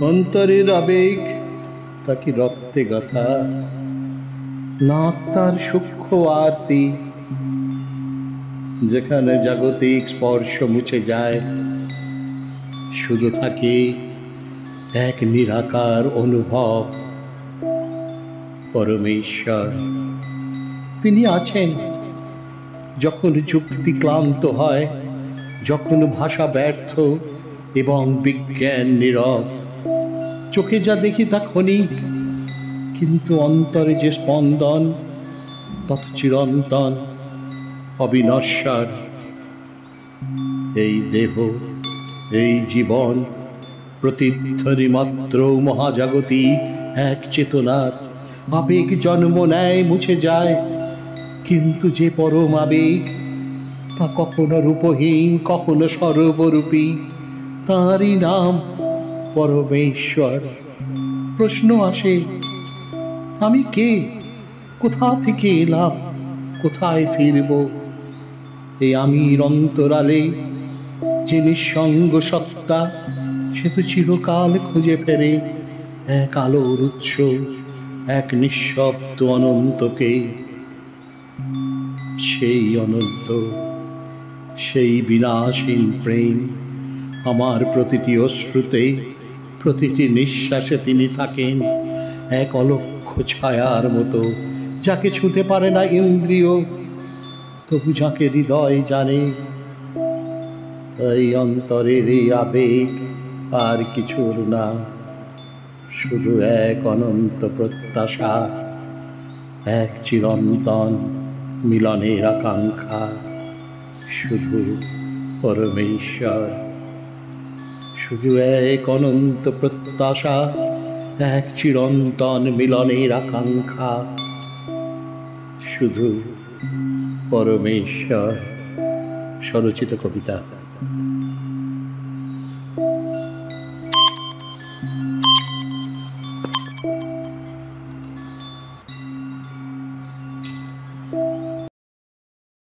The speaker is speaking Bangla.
অন্তরের আবেগ তা কি রক্তে গাথা, না আত্মার সূক্ষ্ম আরতি, যেখানে জাগতিক স্পর্শ মুছে যায়, শুধু থাকে এক নিরাকার অনুভব। পরমেশ্বর তিনি আছেন যখন যুক্তি ক্লান্ত হয়, যখন ভাষা ব্যর্থ এবং বিজ্ঞান নীরব। চোখে যা দেখি তা ক্ষণিক, কিন্তু অন্তরে যে স্পন্দন তত চিরন্তন, অবিনশ্বর। এই দেহ, এই জীবন প্রতিধ্বনি মাত্র মহাজাগতিক এক চেতনার। আবেগ জন্ম নেয়, মুছে যায়, কিন্তু যে পরম আবেগ তা কখনো রূপহীন, কখনো সর্বরূপী। তাঁরই নাম পরমেশ্বর। প্রশ্ন আসে, আমি কে? কোথা থেকে এলাম? কোথায় ফিরব? এই আমির অন্তরালে যে নিঃসঙ্গ সত্তা, সে তো চিরকাল খুঁজে ফেরে এক আলোর উৎস, এক নিঃশব্দ অনন্তকে। সেই অনন্ত, সেই বিনাশীন প্রেম আমার প্রতিটি অশ্রুতে, প্রতিটি নিঃশ্বাসে তিনি থাকেন, এক অলক্ষ্য ছায়ার মতো, যাকে ছুঁতে পারে না ইন্দ্রিয়, তবু যাকে হৃদয় জানে। এই অন্তরের এই আবেগ আর কিছুর না, শুধু এক অনন্ত প্রত্যাশা, এক চিরন্তন মিলনের আকাঙ্ক্ষা। শুধু পরমেশ্বর, শুধু এক অনন্ত প্রত্যাশা, এক চিরন্তন মিলনের আকাঙ্ক্ষা। শুধু পরমেশ্বর। স্বরচিত কবিতা।